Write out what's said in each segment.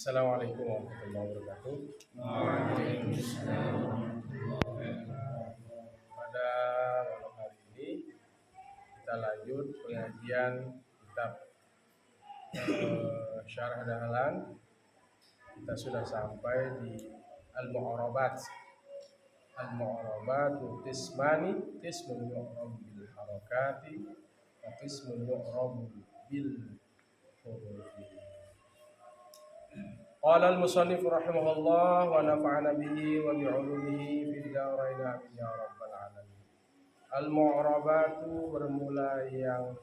Assalamualaikum warahmatullahi wabarakatuh. Pada malam hari ini kita lanjut pengajian kitab Syarah Dahlan. Kita sudah sampai di Al-Mu'arabat. Al-Mu'arabatu qismani, qismun yu'rabu bil harakati wa qismun yu'rabu bil hurufi. Qala al-musannif rahimahullah wa nafa'ana bihi wa bi'ulumihi fid dharain amin ya rabbal alamin. Al-mu'rabatu bermula yang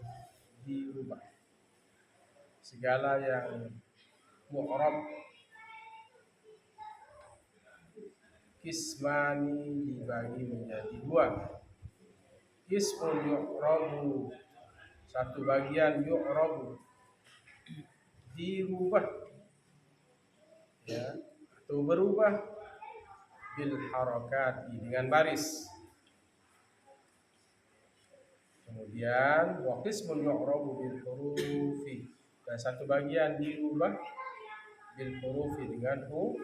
dirubah. Segala yang mu'rab kismani dibagi menjadi dua. Kismun yu'rabu, satu bagian yu'rabu dirubah, ya, atau berubah bil harakati dengan baris. Kemudian wa qismun yu'rabu bil hurufi, dan satu bagian dirubah bil hurufi dengan huruf.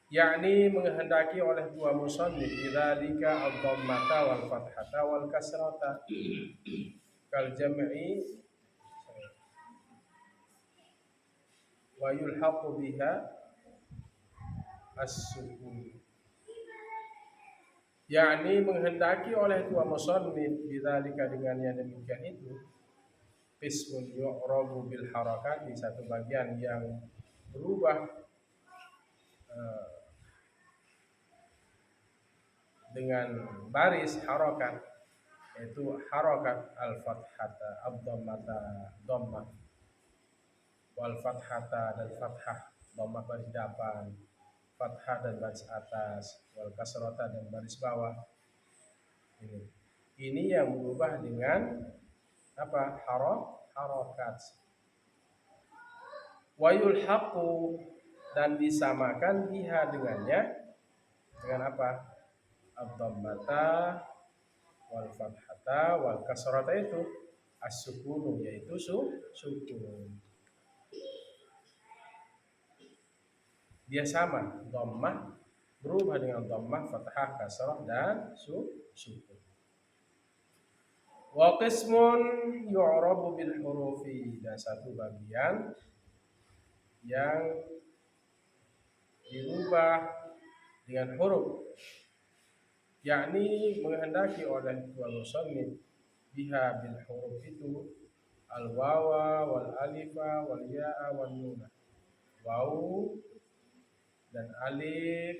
Yakni menghendaki oleh dua musannif bidzalika ad-dhammata wal fathata wal kasrata kal jam'i wa yulhaqu biha as-sukun. Yakni menghendaki oleh dua musannif bidzalika dengan yang demikian itu, qismun yu'rabu bil harakat, di satu bagian yang berubah dengan baris harakat, yaitu harakat al-fathata ad-dhammata dhammah wal fathata dan fathah, dhammah baris depan, fathah dan baris atas, wal kasrata dan baris bawah. Ini yang berubah dengan apa? Harakat. Wa yulhaqu, dan disamakan biha dengannya dengan apa? Ad-dhammata wal fathata wal kasrata, itu as-sukunu, yaitu sukun. Dia sama, dhammah berubah dengan dhammah, fathah, kasrah dan sukun. Wa qismun yu'rabu bil hurufi, dan satu bagian yang dirubah dengan huruf, yakni menghendaki oleh dua musannif biha bil huruf itu al wawa wal alifa wal ya'a wal nuna. Waw dan alif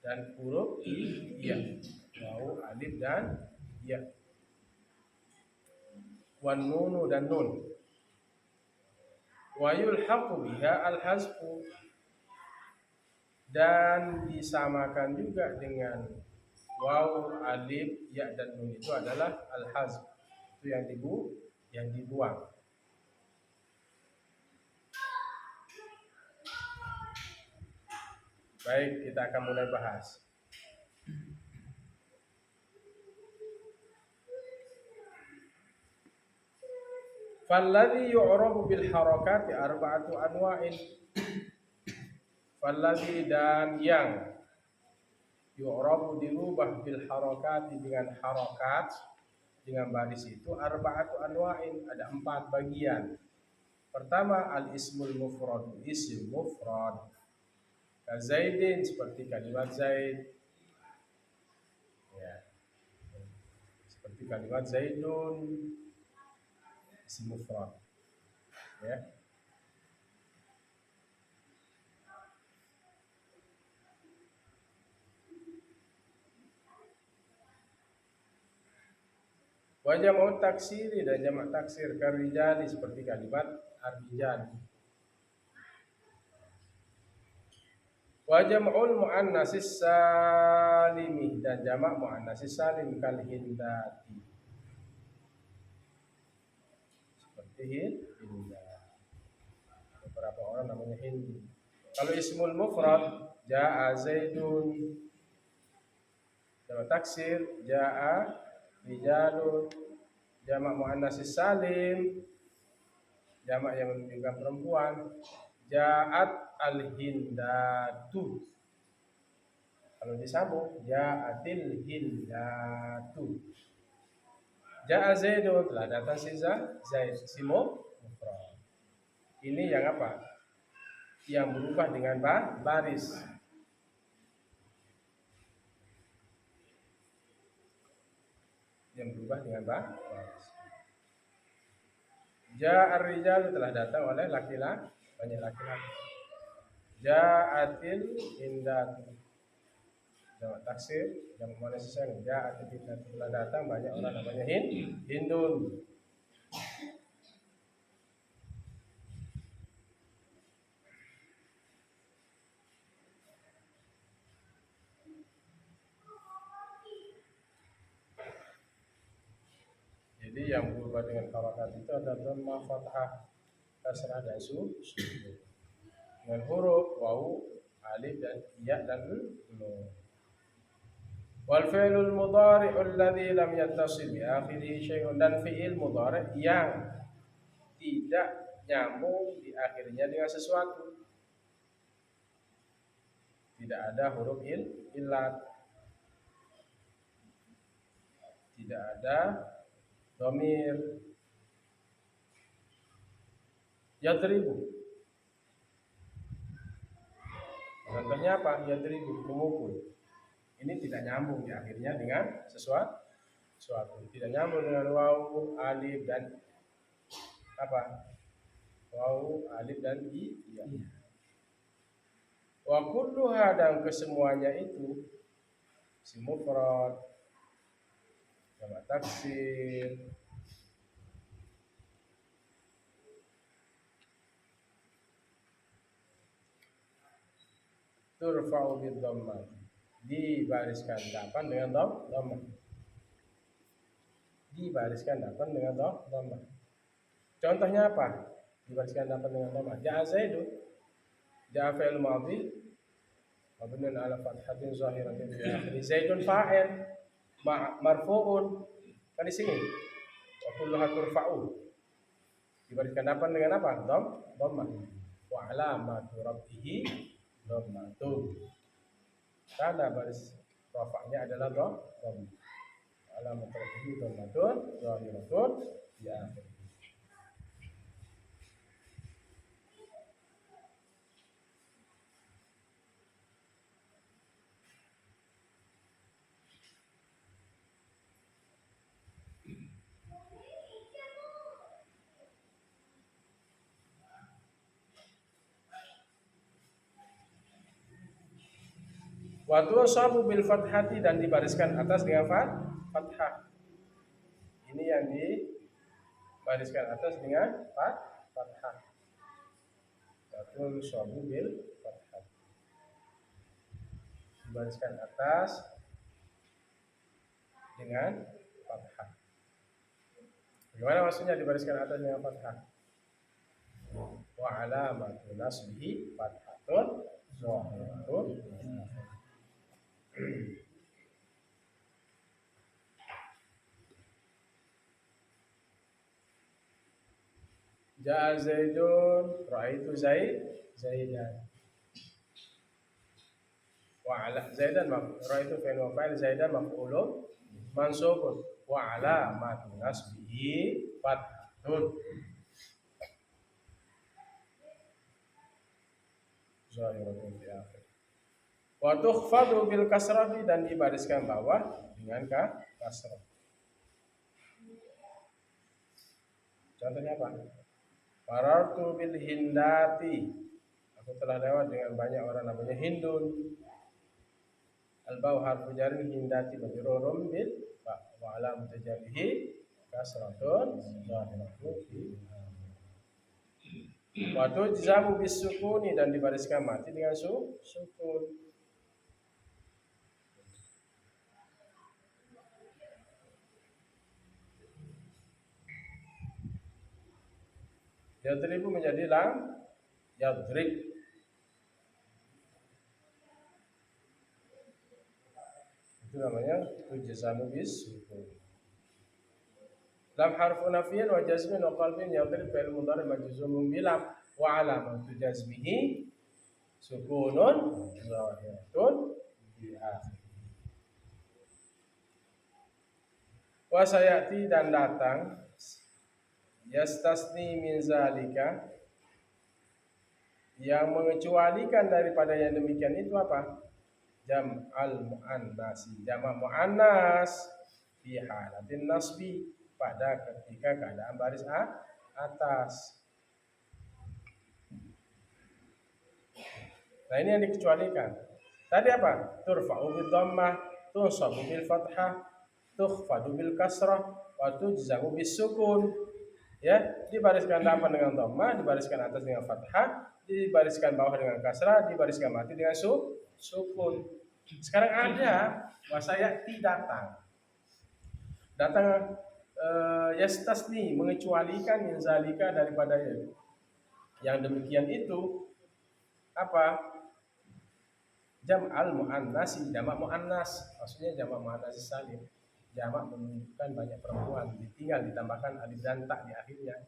dan huruf ya. Waw, alif dan ya. Wan nunu dan nun. Wa yulhaqu biha al hazfu, dan disamakan juga dengan waw, alif, ya dan nun, itu adalah al-hazf, itu yang dibuang. Baik, kita akan mulai bahas. Falladhi yu'rabu bil harakati arba'atu anwa'in. Falladhi, dan yang yu'rabu dirubah bil harakati dengan harakat, dengan baris, itu arba'atu anwa'in, ada 4 bagian. Pertama, al-ismul mufrad, isim mufrad. Zaidin, seperti kalimat Zaid, ya. Seperti kalimat Zaidun, isim mufrad, ya. Wa jam'u taksiri, dan jamak taksir, karijali, seperti kalimat ar-rijal. Wa jam'ul muannatsis salimi, dan jamak muannatsis salim, kal hindati, seperti hinda. Beberapa orang namanya Hindi. Kalau ismul mufrad, jaa Zaidun, jamak taksir jaa rijalun, Jamak muannas salim, jamak yang menunjukkan perempuan. Ja'at al-hindatu. Kalau disambung, ja'atil hindatu. Ja'a Zaidun, telah datang si Zaid, si mufrad. Ini yang apa? Yang berubah dengan baris. Yang berubah dengan baris. Ja'ar rijal, telah datang oleh laki-laki, banyak laki-laki. Ja'atil hindatu. Jamak taksir, jamak muannas salim. Ja'atil hindatu, telah datang banyak orang namanya Hindun. Jadi yang berubah dengan harakat itu adalah dhammah, fathah, kasrah dan sukun. Dengan huruf wawu, alif dan ya dan nun. Wal fi'lul mudhari'ul ladzi lam yattasil bi akhirih syai'un, dan fi'il mudhari' yang tidak nyambung di akhirnya dengan sesuatu. Tidak ada huruf illat, tidak ada dhamir. Yadribu, contohnya apa? Yadribu, memukul. Ini tidak nyambung di akhirnya dengan sesuatu. Tidak nyambung dengan wawu, alif dan apa? Wawu, alif dan ya. Wa kulluha, dan kesemuanya itu si mufrad, jamak taksir, turfa'u bid dhammah, dibariskan depan dengan dhammah. Dibariskan depan dengan dhammah. Contohnya apa? Dibariskan depan dengan dhammah. Ja'a Zaidun, ja'a fi'il madhi mabniun ala fathatin zahiratin fi akhirih. Zaidun fa'il marfu'un. Kan di sini. Wa kulluha turfa'u. Dibariskan depan dengan apa? Dhammah. Wa alamatu rabbih dhammatun. Tanda baris rafa'nya adalah dhammah. Alamatu rabbih dhammatun zahiratun fi akhirih. Wa tusabu bil fathati, dan dibariskan atas dengan fathah. Ini yang dibariskan atas dengan fathah. Wa tusabu bil fathati, dibariskan atas dengan fathah. Bagaimana maksudnya dibariskan atas dengan fathah? Wa alamatu nasbihi fathatun zahiratun. Ja'a Zaidun, ra'aitu Zaidan. Wa ala Zaidan ra'aitu fi'il wa fa'il, Zaidan maf'ulun mansubun wa alamatu nasbihi fathatun zahiratun fi akhir. Wa tukhfadu bil kasrati, dan dibariskan bawah dengan kasrah. Contohnya apa? Marartu bil hindati, aku telah lewat dengan banyak orang namanya Hindun. Al-bau harfu jarin, hindati majrurum bil ba, wa alamatu jarrihi kasratun zahiratun fi. Wa tujzamu bis sukuni, dan dibariskan mati dengan sukun. Yadribu menjadi lam yadrib. Itu namanya tujzamu bis sukun. Lam harfu nafyin wa jazmin wa qalbin yadrib fi'il mudhari majzumun bilam wa alamatu jazmihi sukunun zahiratun di akhir. Wa sayati dan datang yastasni min zalika yang mengecualikan daripada yang demikian itu apa? Jam'al muannasi, jamak muannas fi halatin nasbi, pada ketika keadaan baris atas. Nah, ini yang dikecualikan. Tadi apa? Turfa'u bil dhammah, tunsabu bil fathah, tukhfadu bil kasrah, wa tujzamu bis sukun. Ya, dibariskan depan dengan dhammah, dibariskan atas dengan fathah, dibariskan bawah dengan kasrah, dibariskan mati dengan sukun. Sekarang ada wasayati datang. Datang yastasni mengecualikan min zalika daripada yang demikian itu apa? Jam'al muannasi, jamak muannas, maksudnya jamak muannas salim. Jamak menunjukkan banyak perempuan, tinggal ditambahkan alif dan ta di akhirnya.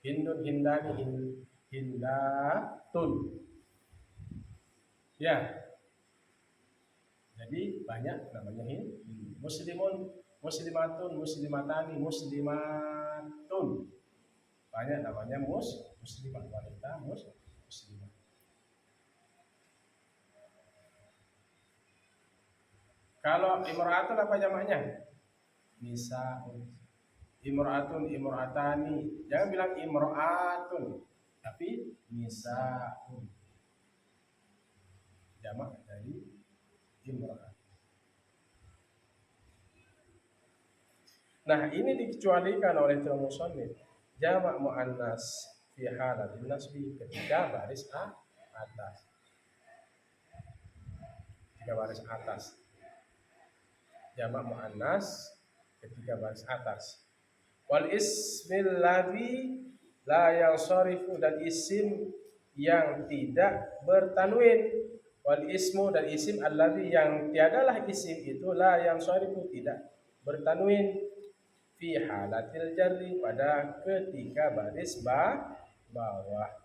Hindun, hindani, hindatun. Ya. Jadi banyak namanya muslimun, muslimatun, muslimatani, muslimatun. Banyak namanya muslimat, wanita muslimat. Kalau imra'atun apa jamaknya? Nisa'un. Imra'atun, imra'atani. Jangan bilang imra'atun, tapi nisa'un. Jamak dari imra'at. Nah, ini dikecualikan oleh musannif. Jamak muannas fi halatin nasbi, ketika baris atas. Ketika baris atas. Jamak muannas ketika baris atas. Wal ismil ladzi la yansarifu, dan isim yang tidak bertanwin. Wal ismu, dan isim alladzi yang tiadalah isim itu la yansarifu, tidak bertanwin. Fi halatil jarri, pada ketika baris bawah.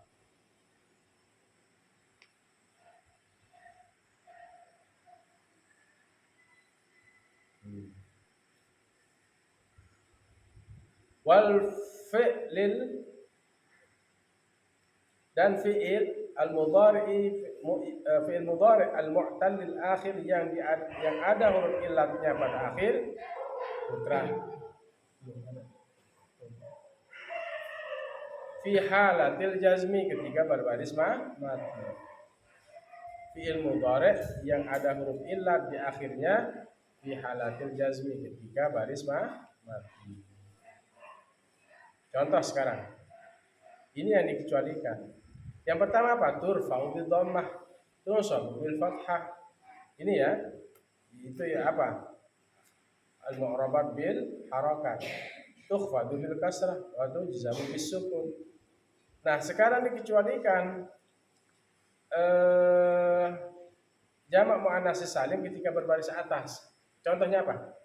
Wal fi'lil, dan fi'il al-mudhari, fi'il mudhari al-mu'tallil akhir, yang ada huruf illatnya pada akhir. Putra. Fi halatil jazmi, ketika berbaris mati. Fi'il mudhari yang ada huruf illat di akhirnya, fi halatil jazmi, ketika baris mati. Contoh sekarang. Ini yang dikecualikan. Yang pertama apa? Turfa'u bil dhammah, tunsabu bil fathah. Ini ya. Itu ya apa? Al-mu'rabat bil harakat. Tukhfadu bil kasrah wa tujzamu bis sukun. Nah, sekarang dikecualikan jamak muannas salim ketika berbaris atas. Contohnya apa?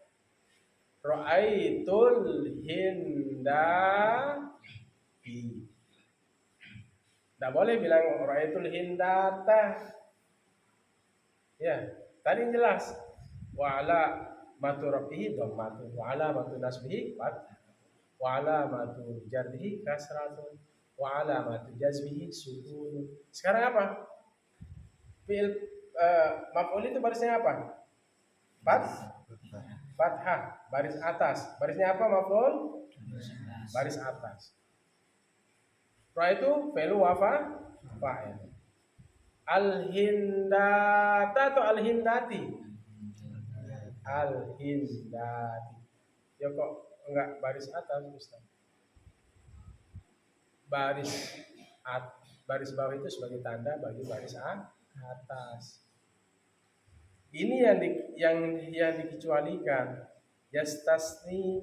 Ra'aitul hindati. Tidak boleh bilang ra'aitul hindata. Ya, tadi jelas. Wa ala matu rafihi dhammatu, wa ala matu nasbihi fathah, wa ala matu jarrihi kasratun, wa ala matu jazmihi sukun. Sekarang apa? Fi'il maf'ul itu barisnya apa? Fathah, baris atas. Barisnya apa maf'ul? Baris atas. Ra itu fi'il wa fa'il. Al-hindata atau al-hindati? Al-hindati. Ya kok enggak baris atas, Ustaz? Baris bawah itu sebagai tanda bagi baris atas. Ini yang dikecualikan. Yastasni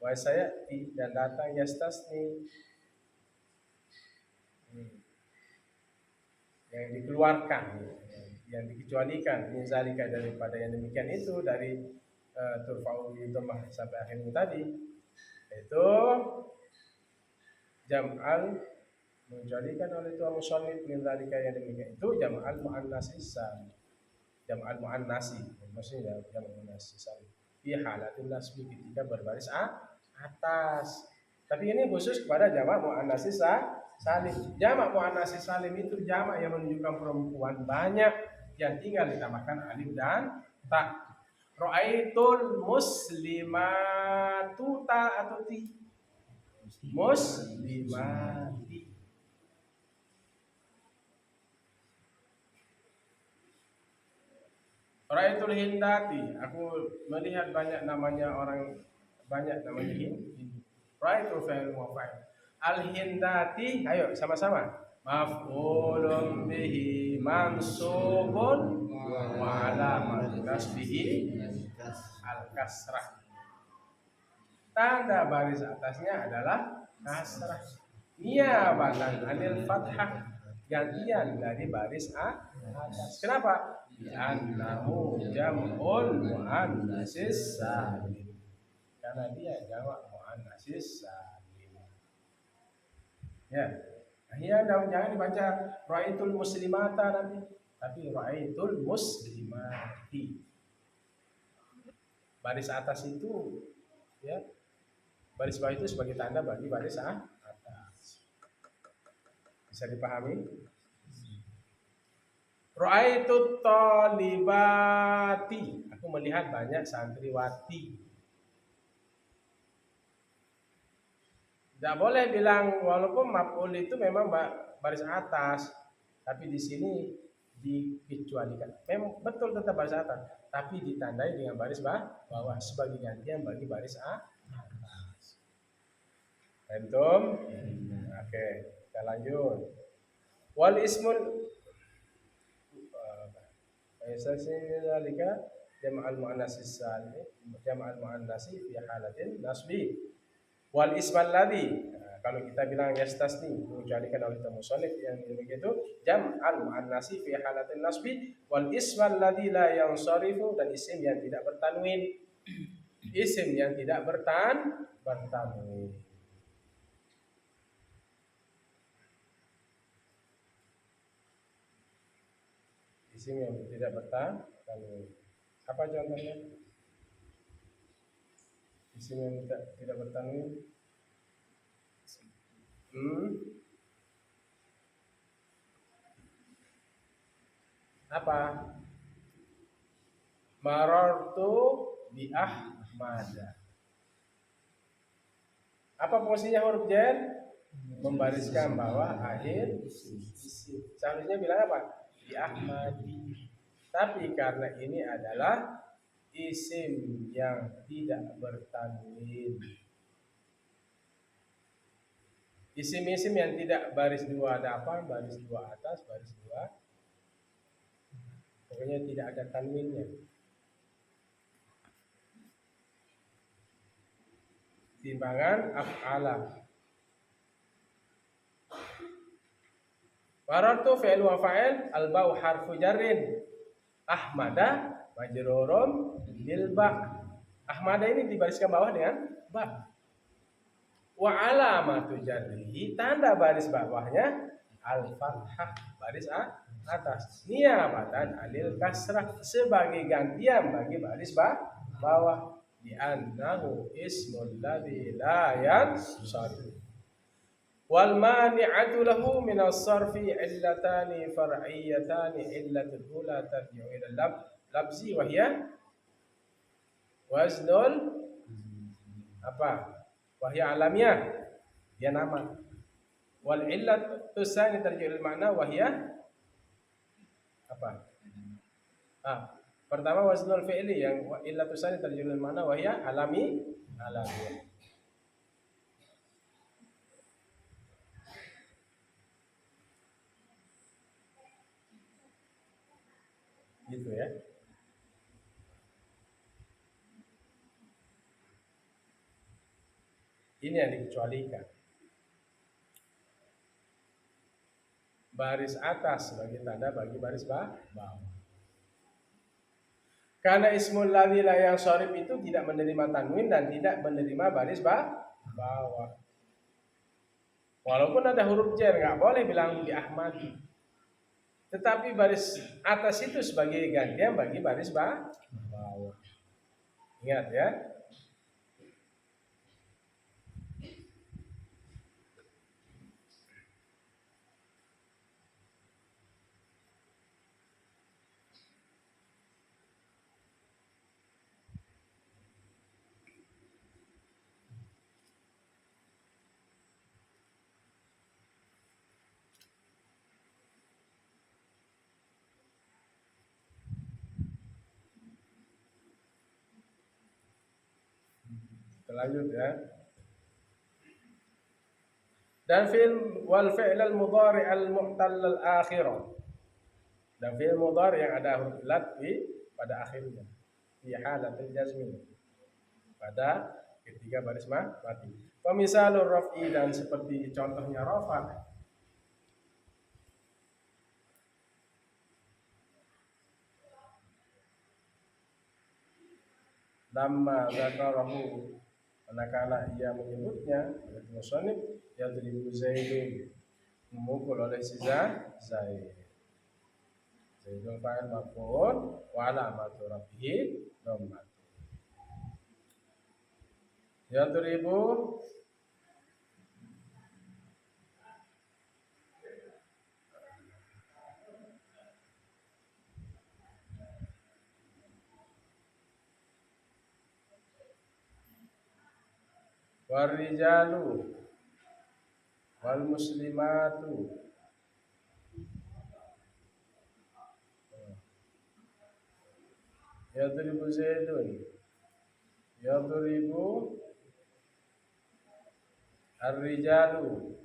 wa sayati, dan datang yastasni. Yang dikeluarkan, yang dikecualikan min zalika, daripada yang demikian itu, dari turfa'u dhammah sampai akhirnya tadi. Itu jam'al menjadikan oleh Tuhan musannif min dzalika yang demikian itu jam'al muannats salim. Jam'al muannats maksudnya jam'al muannats salim. Fi halatin nasbi ketika berbaris atas. Tapi ini khusus kepada jamak muannats salim. Jamak muannats salim itu jamak yang menunjukkan perempuan banyak yang tinggal ditambahkan alif dan ta. Ra'aitul muslimatu ta atau ti? Muslimati. Ra'aitul hindati. Aku melihat banyak namanya orang, banyak namanya Hind. Ra'aitul fa'il wa fa'il. Al-hindati, ayo sama-sama. Maf'ulun bihi mansubun wa alamat nasbihi al-kasrah. Tanda baris atasnya adalah kasrah. Niyabatan anil fathah, gantian dari baris atas. Kenapa? Annahu jam'ul muannatsis salim. Karena dia jamak muannatsis salim. Ya. Iya, jangan dibaca ra'aitul muslimata nanti, tapi ra'aitul muslimati. Baris atas itu ya, baris bawah itu sebagai tanda bagi baris atas. Bisa dipahami? Ra'aitu thalibati. Aku melihat banyak santriwati. Tidak boleh bilang walaupun maf'ul itu memang baris atas, tapi di sini dikecualikan. Memang betul tetap baris atas, tapi ditandai dengan baris bawah sebagai gantian bagi baris atas. Antum? Oke, kita lanjut. Wal ismul zalika jam'al muannatsis salim, jam'al muannatsi fi halatin nasbi. Wal ismal ladzi, kalau kita bilang yastasni mengecualikan oleh musannif yang begitu jam'al muannatsi fi halatin nasbi wal ismal ladzi la yansarifu, dan isim yang tidak bertanwin. Isim yang tidak bertanwin. Isim yang tidak bertanwin. Apa contohnya? Isim yang tidak bertanwin. Apa? Marartu bi Ahmada. Apa fungsinya huruf jar? Membariskan bawah akhir isim. Seharusnya bilang apa? Bi Ahmadi. Tapi karena ini adalah isim yang tidak bertanwin. Isim-isim yang tidak baris dua ada apa? Baris dua atas, baris dua. Pokoknya tidak ada tanwinnya. Timbangan af'ala. Marartu fi'il wa fa'il, al-ba'u harfu jarrin. Ahmada majrurum bil ba'. Ahmada ini dibariskan bawah dengan ba'. Wa alamatu jarrihi, tanda baris bawahnya al-fathah, baris atas. Niyabatan anil kasrah, sebagai gantian bagi baris bawah. Di annahu ismul ladzi la yansarif. Wal mani'atu lahu min as-sarfi illatani far'iyatani, illatul ula tarji'u ila labzi wa hiya waznul apa? Wahya alamiah, dia nama. Wal illat tsani tarji'ul makna wahya apa? Pertama waznul fi'li, yang illat tsani tarji'ul makna wahya alamiah. Gitu ya. Ini yang dikecualikan. Baris atas sebagai tanda bagi baris bawah. Karena ismul ladzi la yansharif itu tidak menerima tanwin dan tidak menerima baris bawah. bawah. Walaupun ada huruf jar, nggak boleh bilang bi Ahmadi. Tetapi baris atas itu sebagai gantian bagi baris bawah. Ingat ya. Lanjut ya. Dan fi'il wal fi'l al mudhari al mu'tal al akhirah. Dan fi'il mudhari yang ada huruf lat pada akhirnya. Fi halatil jazmi. Pada ketika baris mati. Pemisalur raf'i, dan seperti contohnya rafa. Lamma zakarahu, manakala ia menyebutnya, oleh musannif, yadribu Zaidun, memukul oleh si Zaid. Zaidun fa'il maf'ul wa alamatu raf'ihi dhammah. Yadribu warijalu wal muslimatu yadribu Zaidun, yadribu ar-rijalu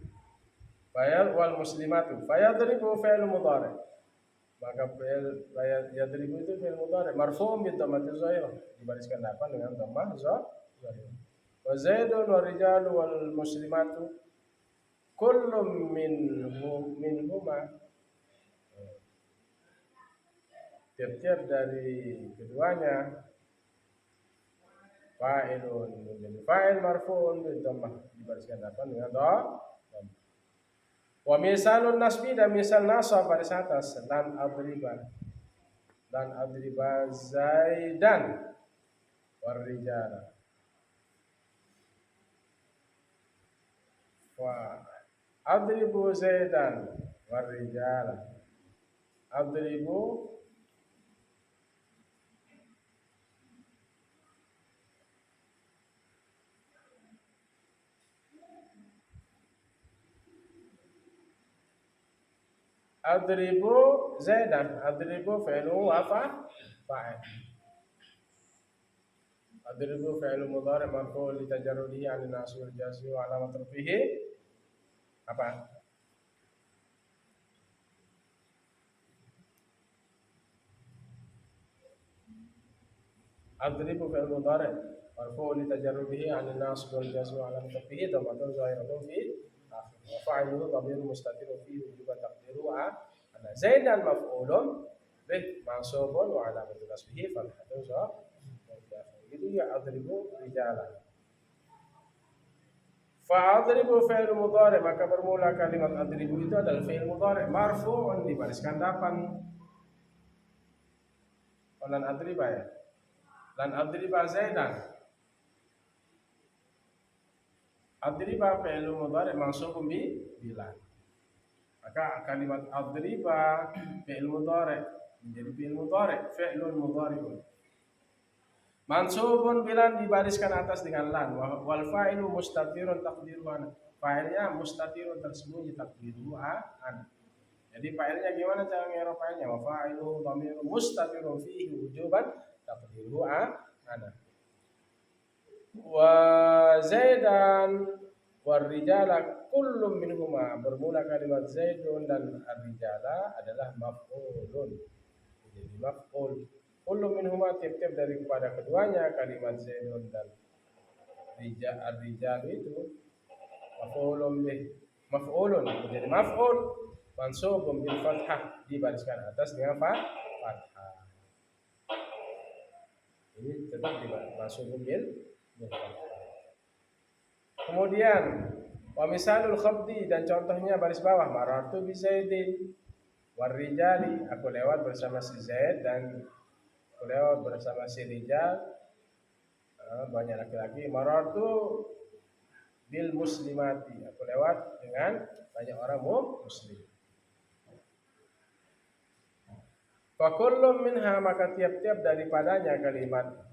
wal muslimatu. Fayadribu fi'il mudhari, maka fi'il yadribu itu fi'il mudhari marfu'un bi dhammati zahirah, dibariskan depan dengan dhammah zahirah. Wa Zaidun wa rijalu wal muslimatu kullum minhuma, tiap-tiap dari keduanya fa'ilun, menjadi fa'il marfu'un bi dhammah, dibariskan depan dengan dhammah. Wa misalun nasbi, dan misal nasab baris atas, lan adriba Zaidan war rijala. Wa adribu Zaidan war rijala. Adribu Zaidan, adribu fi'lu wa fa'il. Adribu fi'lu mudhari marfu' li tajarrudihi 'an nasb wal jazm wa 'alamat raf'ihi apa? Adribu fi'lu mudhari marfu' li tajarrudihi 'an nasb wal jazm wa 'alamat raf'ihi dhammatun zahiratun fi akhir. Wa fa'iluhu dhamirun mustatirun fi wujuban taqdiru ana Zaidan maf'ulun bih mansubun wa 'alamatu nasbihi fathatun zahirah. Itu ya adribu rijalan. Fa adribu fi'il mudhari, maka bermula kalimat adribu itu adalah fi'il mudhari marfu'un, dibariskan depan. Lan adriba ya. Lan adriba Zaidan. Adriba fi'il mudhari mansubun bilan. Maka kalimat adriba fi'il mudhari menjadi fi'il mudhari, fi'lun mudhari'un. Mansubun bilan, dibariskan atas dengan lan. Wal fa'ilu mustatirun taqdiru ana. Fa'ilnya mustatirun, tersembunyi, taqdiru ana. Jadi fa'ilnya gimana cara ngerok fa'ilnya? Wa fa'ilu dhamirun mustatirun fihi wujuban taqdiru ana. Wa Zaidan war rijala kullum minhuma, bermula kalimat Zaidun dan ar-rijala adalah maf'ulun. Jadi maf'ul. Kullu minhuma, tiap-tiap dari kepada keduanya, kalimat Zaidun dan ar-rijal itu maf'ulun menjadi maf'ul mansubun bil fathah, dibariskan atas dengan fathah. Ini tetap mansubun bil fathah. Kemudian wa misalul khabdi, dan contohnya baris bawah, marartu bi Zaidin warijali, aku lewat bersama si Zaid dan aku lewat bersama si Rijal, banyak laki-laki. Marartu bil muslimati, aku lewat dengan banyak orang muslim. Fa kullum minha, maka tiap-tiap daripadanya kalimat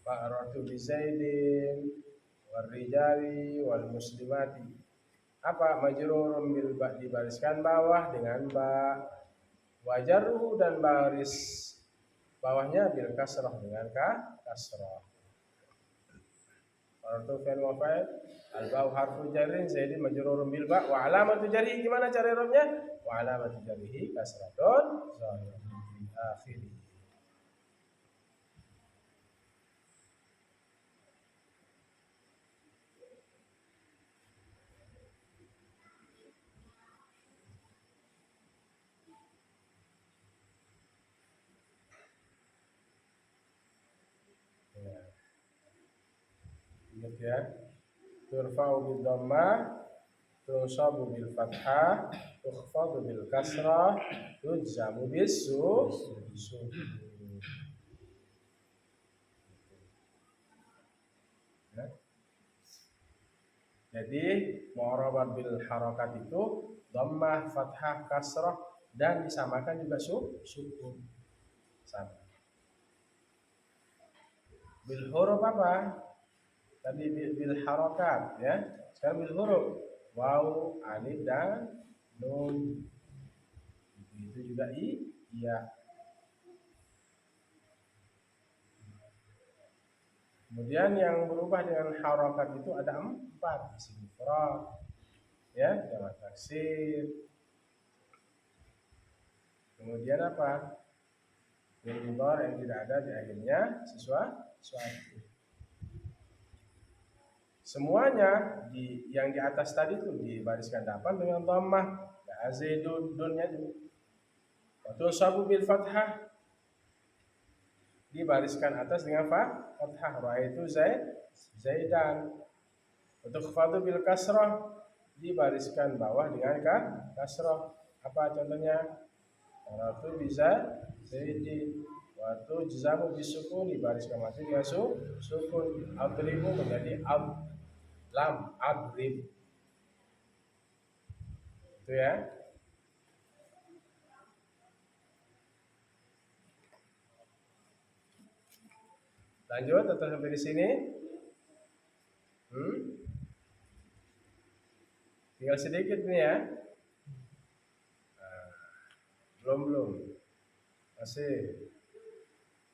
marartu bi Zaidin warijali wal muslimati, apa, majrurun bil ba, dibariskan bawah dengan ba, wajarruhu, dan baris bawahnya bil kasrah, dengan kasrah. Marartu fi'il wa fa'il, al ba'u harfu jarrin, Zaidin majrurun bil ba, wa alamatu jarrihi, gimana cara i'rabnya? Wa alamatu jarrihi kasratun zahiratun fi akhirih. Ingat ya, turfa'u bil dhammah, tunsabu bil fathah, tukhfadu bil kasrah, tujzamu bis sukun. Ya. Jadi mu'arabah bil harakat itu dhammah, fathah, kasrah, dan disamakan juga sukun. Sama. Bil huruf apa? Tadi bil harakat ya. Sekarang bil huruf, waw, alif, dan nun. Itu juga iya. Kemudian yang berubah dengan harakat itu ada 4, isim mufrad, ya, jamak taksir. Kemudian apa? Fi'il mudhari yang tidak ada di akhirnya sesuatu. Semuanya yang di atas tadi itu dibariskan depan dengan dhammah, Zaidun, dunnya juga. Waktu sabu bil fathah, dibariskan atas dengan fathah, ra'aitu Zaidan. Untuk khafadu bil kasrah, dibariskan bawah dengan kasrah. Apa contohnya? Waktu bisa Zaidin. Waktu jazamu bisukun, dibariskan masih dengan sukun. Adribu menjadi lam, adrib. Itu ya. Lanjut atau sampai di sini? Tinggal sedikit nih ya. Belum. Masih.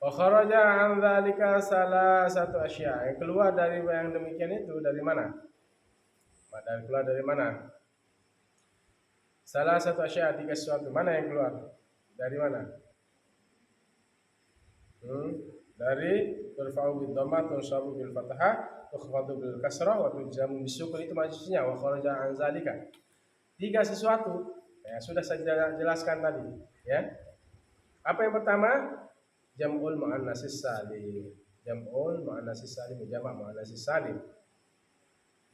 Wa kharaja an dzalika salasatu asya. Yang keluar dari yang demikian itu dari mana? Keluar dari mana? Salah satu asya, 3 sesuatu. Mana yang keluar? Dari mana? Dari turfa'u bid dhammah, tunsabu bil fathah, tukhfadu bil kasrah, wa tujzamu bis sukun. Itu maksudnya wa kharaja an zalika. 3 sesuatu. Ya, sudah saya jelaskan tadi, ya. Apa yang pertama? Jam'ul muannatsis salim. Jam'ul muannatsis salim, jamak muannatsis salim.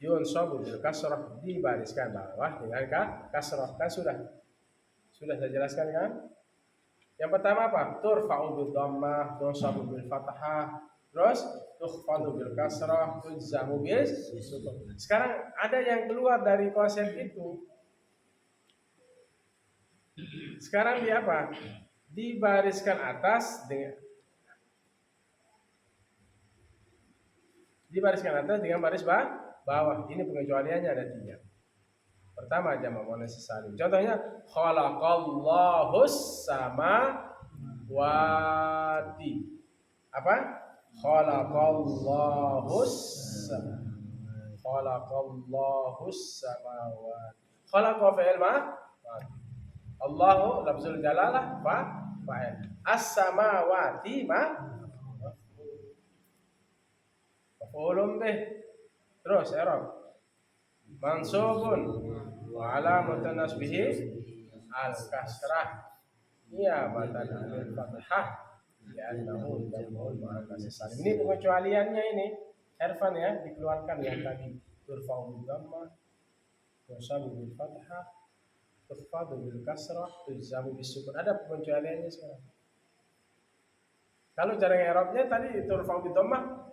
Yunsabu bil kasrah, dibariskan bawah dengan kasrah. Kan sudah saya jelaskan kan? Yang pertama apa? Turfa'u bil dhammah, tunsabu bil fathah, terus tukhfadu bil kasrah, tujzamu bis sukun. Sekarang ada yang keluar dari konsep itu. Sekarang dia apa? Dibariskan atas dengan baris bawah. Ini pengecualiannya ada 3. Pertama, jamak muannats salim. Contohnya khalaqallahus samawati. Apa? Khalaqallahus samawati. Khalaqa fi'il ma'ruf. Allahu lafzul jalalah fa'il. As-samawati maf'ulun bih. Terus i'rab. Mansubun wa alamatun nasbihi al-kasrah niyabatan 'anil fathah li'annahu jam'ul muannats salim. Ini pengecualiannya ini, Irfan ya, dikeluarkan yang tadi turfa'u bil dhammah, tunsabu bil fathah, tukhfadu bil kasrah, tujzamu bis sukun. Ada pengecualiannya sekarang. Kalau cara i'rabnya tadi turfa'u bil dhammah,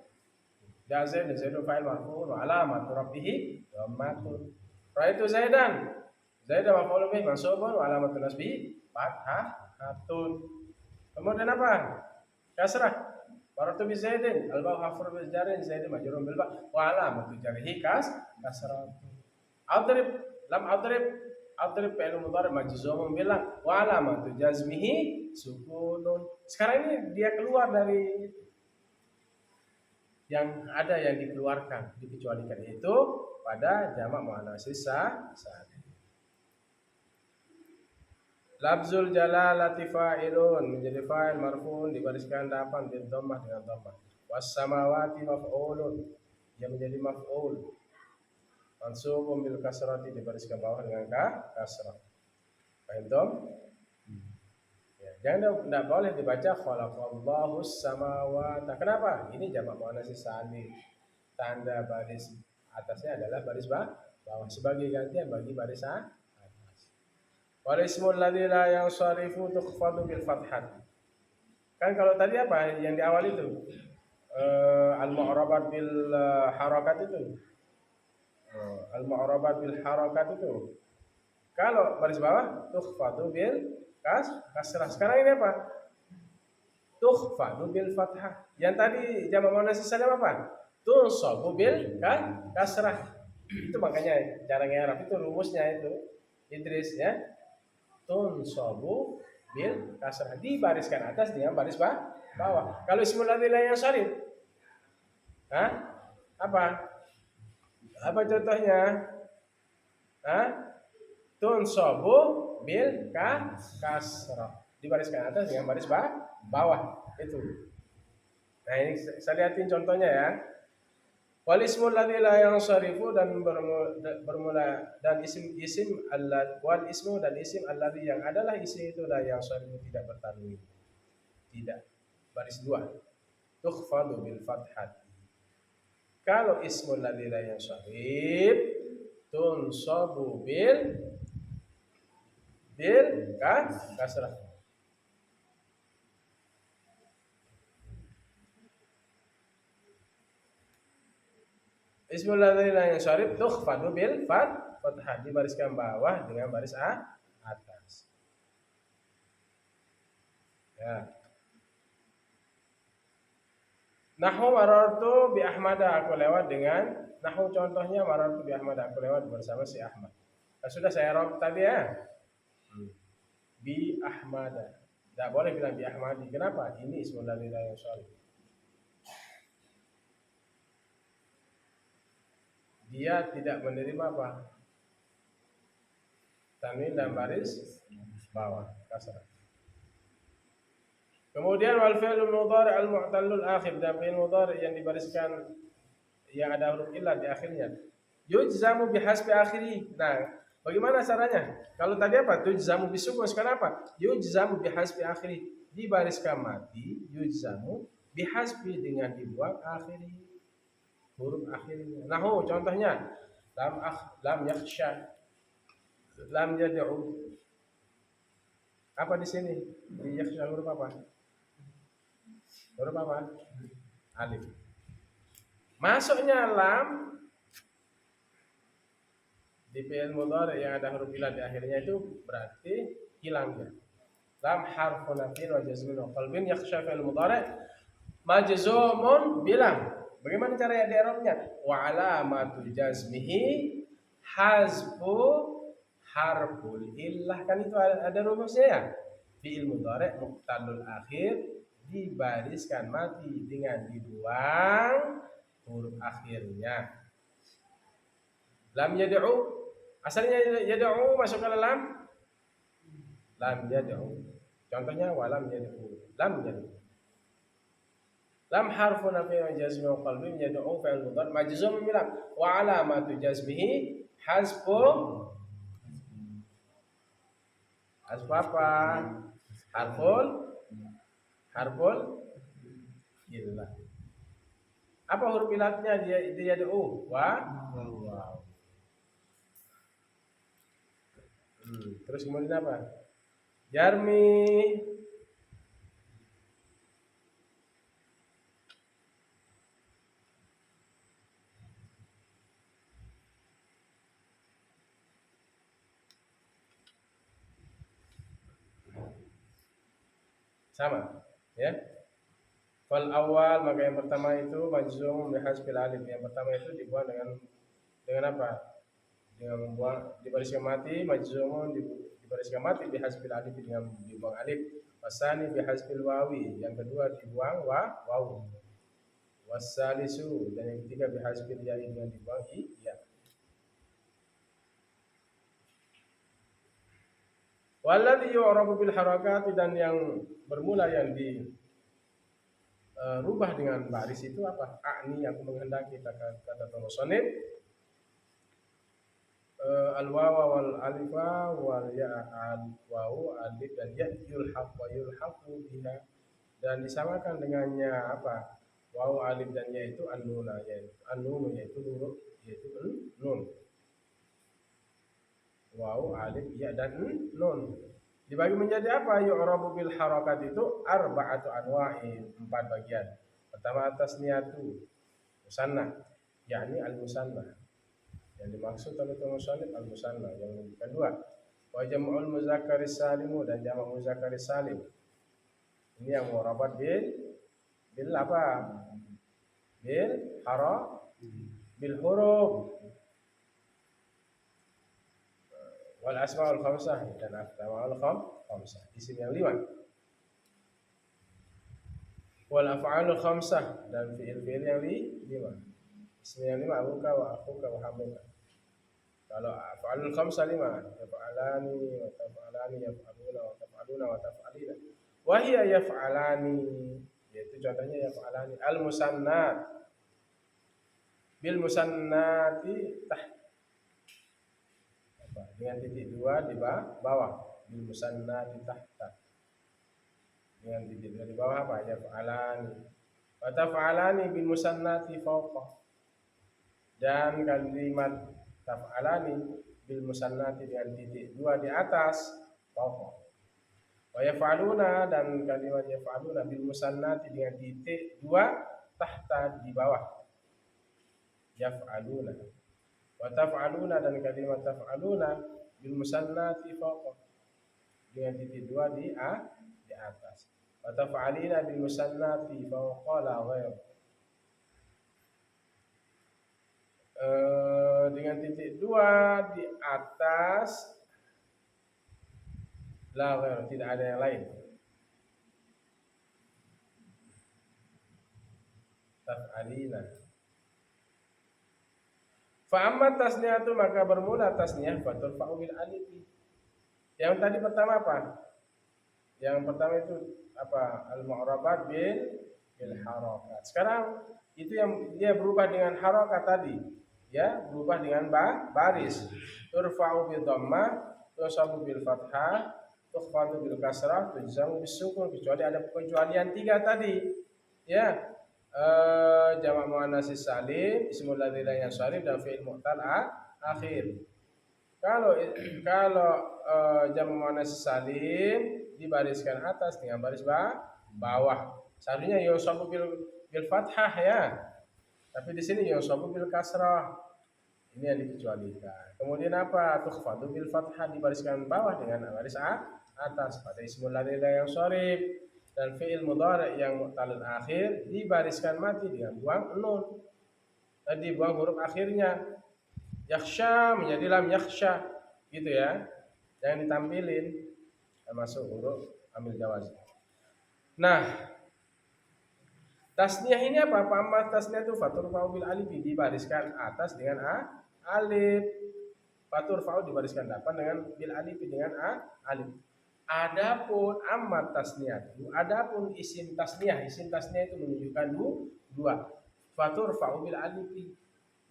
Zaidu fa'il marfu' wa alamat rabbih dhammatun. Ra'aitu Zaidan. Zaidan maf'ul bih mansubun wa alamatun nasbihi fathatun. Kemudian apa? Kasrah. Baratu bi Zaidin, al-ba'u harfun bil jarri, Zaidin majrurun bil ba' wa alamatu jarrihi kasrah. Adrib lam adrib fi'il mudhari' majzumun bil wa alamatu jazmihi sukunun. Sekarang ini dia keluar dari yang ada yang dikeluarkan, dikecualikan itu pada jamak muannats salim. Lafzul jalalati fa'ilun menjadi fa'il marfu'un dibariskan depan bil dhammah dengan dhammah. Was samawati maf'ulun yang menjadi maf'ul mansubun bil kasrati dibariskan bawah dengan kasrah. Paham dong? Jangan tidak boleh dibaca khalaqallahu samawati. Kenapa? Ini jamak muannats salim. Tanda baris atasnya adalah baris bawah sebagai gantian bagi baris atas. Wal ismul ladzi la yansarifu tukhfadu bil fathah. Kan kalau tadi apa yang di awal itu? Al-mu'rabat bil harakat itu. Al-mu'rabat bil harakat itu. Kalau baris bawah tukhfadu bil kasrah. Sekarang ini apa? Tukhfadu bil fathah. Yang tadi jamak muannats salim apa? Tunsabu bil kasrah. Itu makanya cara ngerap itu rumusnya itu Idris ya. Tunsabu bil kasrah dibariskan atas dengan baris bawah. Kalau ismul ladzi la yansharif. Apa? Apa contohnya? Tunsabu bil kasrah dibariskan atas dengan baris bawah itu. Nah ini saya lihatin contohnya ya. Wal ismul ladzi la yansarifu dan bermula dan isim alladzi wal ismu dan isim alladzi yang adalah isim itu la yansarifu tidak bertanwin. Tidak. Baris 2. Tukhfadu bil fathah. Kalau ismul ladzi la yansarif tunsabu bil kasrah. Ismul ladzi la yansharif tukhfadu bil fathah dibariskan bawah dengan baris atas. Ya. Nahwu marartu bi Ahmad, aku lewat dengan nahwu contohnya marartu bi Ahmad, aku lewat bersama si Ahmad. Sudah saya rob tadi ya. Bi Ahmad. Tidak boleh bilang bi Ahmadi. Kenapa? Ini ismul ladzi la yansharif. Dia tidak menerima apa? Tanwin dan baris bawah kasrah. Kemudian wal fi'lul mudhari' al mu'tallul akhir, dan fi'il mudhari' yang dibariskan yang ada huruf illah di akhirnya. Yujzamu bihasbi akhiri. Nah, bagaimana caranya? Kalau tadi apa? Tujzamu bisukun, sekarang apa? Yujzamu bihasbi akhiri. Dibariskan mati, yujzamu bihasbi dengan dibuang akhiri. Huruf akhirnya. Nahu contohnya lam yakhsha, lam yad'u. Apa di sini? Di yakhsha huruf apa? Huruf apa? Alif. Masuknya lam di fi'il mudhari' yang ada huruf illah di akhirnya itu berarti hilangnya. Lam harfu nafyin wa jazmin wa qalbin, yakhsha fi'il mudhari' majzumun bilam. Bagaimana cara ya i'rabnya? Wa alamatu jazmihi hazfu harful illah. Kan itu ada rumusnya ya. Fi'il mudhari' muqtallul akhir dibariskan mati dengan dibuang huruf akhirnya. Lam yad'u, asalnya yad'u masuk ke lam. Lam yad'u. Contohnya walam yad'u. Lam yad'u. Lam harfu nafi wa jazmi wa qalbi yad'u fa'il mudhari' majzum bilam wa alamatu jazmihi hasbu apa? Harful illah. Apa huruf ilatnya? Dia ada Wow. Terus kemudian apa? Yarmi. Sama, ya. Fal awal, maka yang pertama itu majzum bihasbil alif. Yang pertama itu dibuat dengan apa? Dengan membuang dibariskan mati, majzumun dibariskan mati bihasbil alif dengan dibuang alif. Wasani bihasbil wawi. Yang kedua dibuang wawu. Wasalisu, dan yang ketiga bihasbil ya dengan dibuang ya. Walladhi yu'rabu bil harakati, dan yang bermula yang rubah dengan baris itu apa? A'ni, aku menghendaki, kata musannif, al wawa wal alifa wal ya al wawu alif dan ya yulhaq wa yulhaqu biha, dan disamakan dengannya apa? Wawu alif dan ya itu an-nuna, yaitu huruf yaitu nun. Wawu alif ya dan nun dibagi menjadi apa? Yu'rabu bil harakat itu arba'atu anwa'in, 4 bagian. Pertama tasniyatu musanna, yakni al musanna, yang dimaksud oleh musannif al musanna. Yang kedua wa jam'ul muzakkaris salimu, dan jamak muzakkaris salim. Ini yang mu'rabat bil apa? Bil huruf. Wal asmaul khamsah, dan asmaul khamsah, isim yang 5. Wal af'alul khamsah, dan fi'il yang 5. Isim yang 5 abuka wa akhuka wa hamuka. Kalau af'alul khamsah 5, yaf'alani wa taf'alani, yaf'aluna wa taf'aluna wa taf'alina. Wa hiya yaf'alani, yaitu contohnya yaf'alani. Al musannat bil musannati dengan titik 2 di bawah, bil musannati tahta, dengan titik 2 di bawah apa? Yaf'alani wa taf'alani bil musannati fawqa, dan kalimat taf'alani bil musannati dengan titik 2 di atas fawqa. Wa yaf'aluna, dan kalimat yaf'aluna bil musannati dengan titik 2 tahta di bawah yaf'aluna. Wa taf'aluna, dan kalimat taf'aluna bil musannati fawqa dengan titik 2 di atas. Wa taf'alina bil musannati fawqa la ghair, dengan titik 2 di atas la ghair, tidak ada yang lain. Taf'alina. Fa amma tasniyatu, maka bermula tasniyah faturfa'u bil alif. Yang tadi pertama apa? Yang pertama itu apa? Al mu'rabat bil harakat. Sekarang itu yang dia berubah dengan harakat tadi, ya, berubah dengan baris. Turfa'u bil dhammah, tunsabu bil fathah, tukhfadu bil kasrah, tujzamu bis sukun, kecuali ada pengecualian 3 tadi, ya. Jamak muannas salim, ismul ladzi la yansharif, dan fi'il mu'tal akhir. Kalau jamak muannas salim dibariskan atas dengan baris bawah, seharusnya yusabu bil fathah, ya. Tapi di sini yusabu bil kasrah. Ini yang dikecualikan. Kemudian apa? Tukhfadu bil fathah, dibariskan bawah dengan baris atas pada ismul ladzi la yansharif. Dan fi'il mudhari' yang mu'tal akhir dibariskan mati dengan buang nun, tadi buang huruf akhirnya. Yakhsha menjadi lam yakhsha, gitu ya, yang ditampilin termasuk huruf amil jawaz. Nah, tasniyah ini apa? Amma tasniyah itu faturfa'u bil alif, dibariskan atas dengan alif. Faturfa'u dibariskan depan dengan bil alif, dengan alif. Adapun amma tasniyah, adapun isim tasniyah itu menunjukkan 2. Faturfa'u bil alif,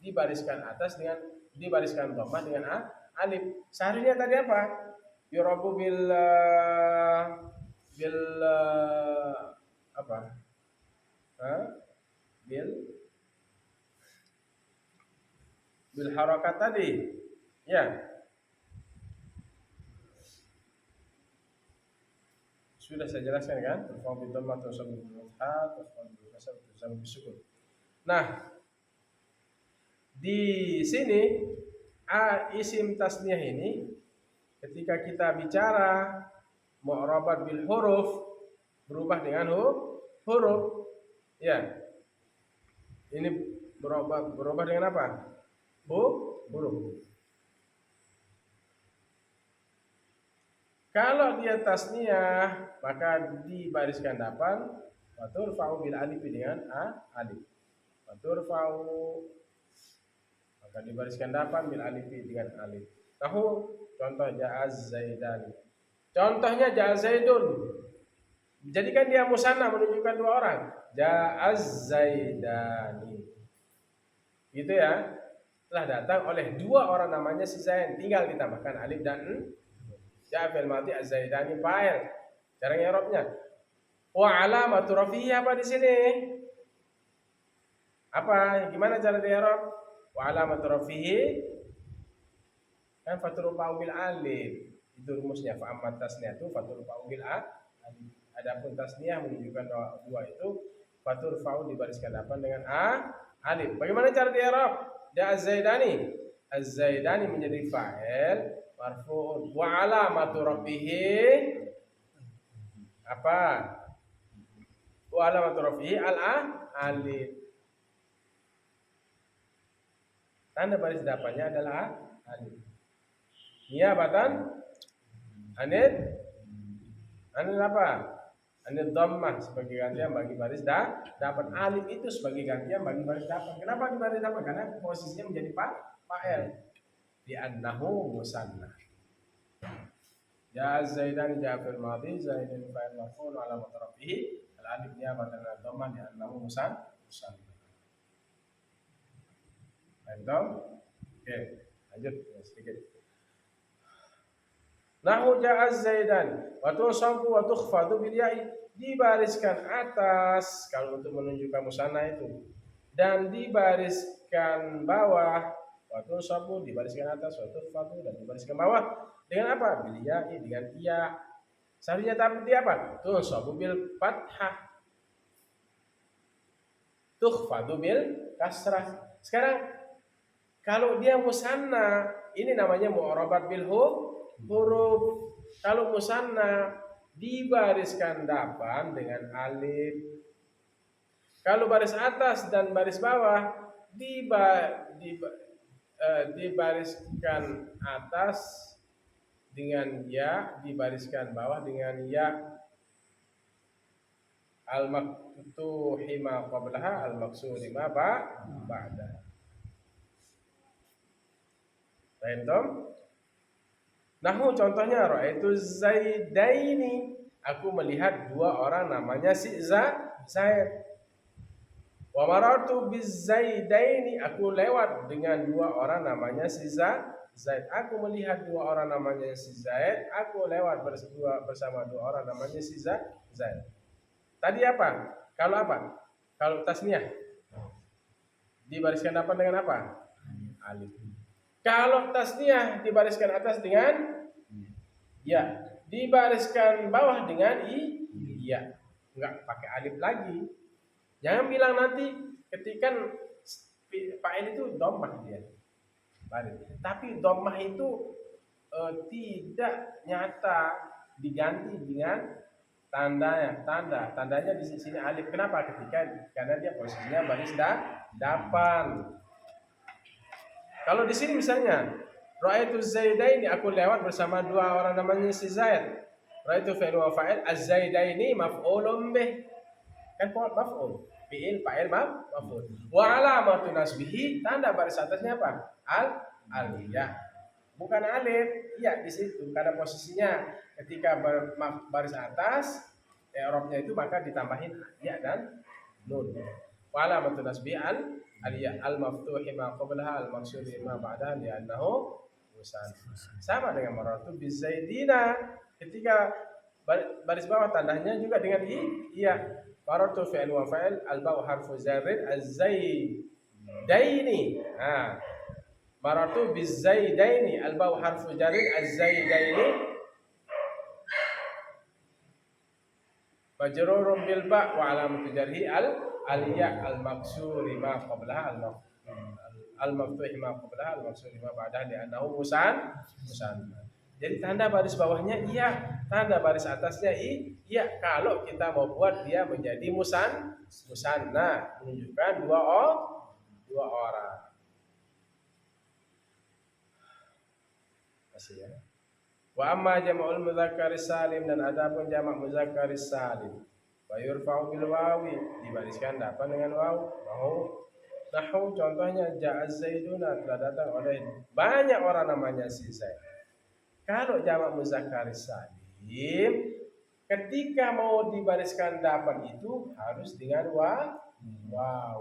dibariskan atas dengan dibariskan dhammah dengan alif. Seharusnya tadi apa? Yurabu bil apa? Bil bil harakat tadi. Ya. Sudah saya jelaskan kan? Terfa'u bil dhammah tunsab bil fathah, terfa'u bil kasrah tunsab bis sukun. Nah, di sini isim tasniyah ini ketika kita bicara mu'rabat bil huruf berubah dengan huruf. Ya. Ini berubah dengan apa? Huruf. Kalau dia tasniyah maka dibariskan depan wa turfa'u bil alif dengan alif. Wa turfa'u maka dibariskan depan bil alif dengan alif. Tahu contoh ja'az zaidani. Contohnya ja'az zaidun. Jadikan dia musanna menunjukkan dua orang. Ja'az zaidani. Gitu ya. Telah datang oleh dua orang namanya si Zaid, tinggal ditambahkan alif dan ja'a fil madhi az-zaidani fa'il. Cara i'rabnya. Wa alamatu rafihi apa di sini? Apa? Gimana cara i'rab? Wa alamatu rafihi kan fathul fa'u bil alif. Itu rumusnya fa amma tasniyatu fathul fa'u bil alif. Adapun tasniyah menunjukkan dua itu fathul fa'u dibariskan depan dengan alif. Bagaimana cara i'rab? Ja'a az-zaidani. Az-zaidani menjadi fa'il marfu'un wa alamatu rafihi apa? Wa alamatu rafihi alif. Tanda baris depannya adalah alif. Niyabatan anil apa? Anil dhammah sebagai gantian bagi baris depan. Alif itu sebagai gantian bagi baris depan. Kenapa di baris depan? Karena posisinya menjadi fa'il. Di annahu musanna. Ya Zaidan ja fil madhi Zaidan fa'il marfu' wa alamat rafihi al alif niyabatan an dhammah di annahu musanna. Paham? Oke, lanjut sedikit. Nahu ja'az Zaidan wa tusabu wa tukhfadu bil ya'i, dibariskan atas kalau untuk menunjukkan musanna itu, dan dibariskan bawah. Waktu sabu dibariskan atas, waktu fatu dan dibariskan bawah dengan apa? Bil ya'i, dengan iya. Seharusnya tapi apa? Tuh sabu bil fathah, tukhfadu bil kasrah. Sekarang kalau dia musanna ini namanya mu'rabat bil huruf. Kalau musanna dibariskan depan dengan alif. Kalau baris atas dan baris bawah dibariskan atas dengan ya, dibariskan bawah dengan ya. Al-maktuhi ma qablaha, al-maksuri ma ba'da. Paham? Nahu contohnya ra'aitu Zaidaini, aku melihat dua orang namanya si Zaid. Wa marartu bizaidaini, aku lewat dengan dua orang namanya si Zaid. Aku melihat dua orang namanya si Zaid, aku lewat bersama dua orang namanya si Zaid. Tadi apa? Kalau apa? Kalau tasniyah dibariskan depan dengan apa? Alif. Kalau tasniyah dibariskan atas dengan ya, dibariskan bawah dengan iya. Enggak pakai alif lagi. Jangan bilang nanti ketika fa'il itu dhammah dia. Tapi dhammah itu tidak nyata diganti dengan tandanya di sini alif. Kenapa? Karena dia posisinya baris depan. Kalau di sini misalnya ra'aitu Zaidaini, aku lewat bersama dua orang namanya si Zaid. Ra'aitu fi'il wa fa'il, az-Zaidaini maf'ulun bih. Kan maf'ul, fi'il fa'il maf'ul. Wa alamatu nasbihi, tanda baris atasnya apa? Aliyah. Bukan alif, iya di situ karena posisinya ketika baris atas i'rabnya itu maka ditambahin ya dan nun. Wa alamatu nasbihi aliyah al-maftuhi ma qablaha al-maksuri ma ba'daha li'annahu musanna. Sama dengan marartu bizaidina, ketika baris bawah tandanya juga dengan iya. Marartu fi'il wa fa'il, al-ba'u harfu zarrin, az-zaidaini. Nah, Maratu bizaidaini, al-bau harfu jarin, az-zaidaini majrurun bil ba wa alamatu jarhi al-ya al-maksuri ma qablaha al-maftuh ma qablaha al-maksuri ma ba'daha li'annahu musanna. Jadi tanda baris bawahnya iya, tanda baris atasnya iya. Kalau kita mau buat dia menjadi musanna, menunjukkan dua orang. Masih ya. Wa amma jama'ul mudzakkaris salim, dan adapun jamak mudzakkaris salim, wa yurfa'u bil wawi, dibariskan dapat dengan waw. Nahu contohnya ja'az zaiduna, telah datang oleh banyak orang namanya si Zaid. Kalau jamak mudzakkaris salim, ketika mau dibariskan dapat itu harus dengan waw.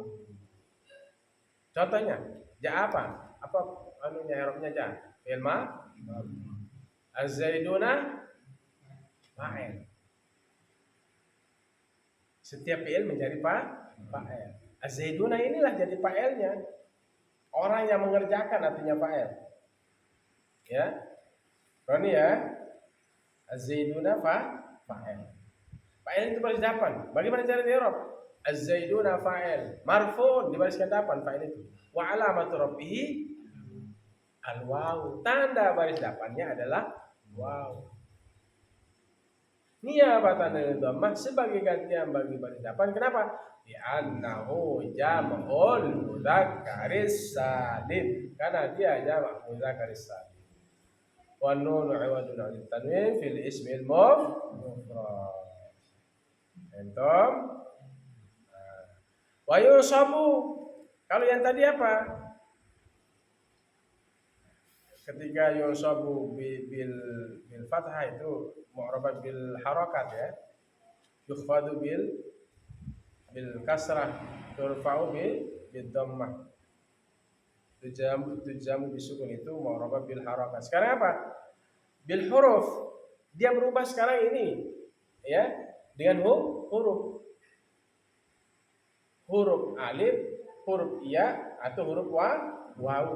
Contohnya, ja apa? Apa anunya i'rabnya ja? Fi'il ma az-zaiduna fa'il. Setiap fi'il menjadi fa'il. Az-zaiduna inilah jadi fa'ilnya. Orang yang mengerjakan artinya fa'il. Ya. Roni ya. Az-zaiduna fa'il. Fa'il itu baris dapan. Bagaimana cara i'rab? Az-zaiduna fa'il. Marfu'un, dibariskan dapan fa'il itu. Wa alamatu rabbih al-waw. Tanda baris dapannya adalah waw. Niyabatan dhammah sebagai gantian bagi baris dapan. Kenapa? Li'annahu jam'ul mudzakkaris salim. Karena dia jamak mudzakkaris salim. Wa nunu 'iwadun 'anil tanwin fil ismil mufrad. Entom. Wa yusabu. Kalau yang tadi apa? Ketika yusabu bil fathah itu mu'rabah bil harakat ya. Yukhfadu bil kasrah, turfa'u bil dhammah. Tujamu bisukun, itu mu'rabah bil harakat. Sekarang apa? Bil huruf. Dia berubah sekarang ini ya dengan huruf. Huruf alif, huruf ya, atau huruf waw.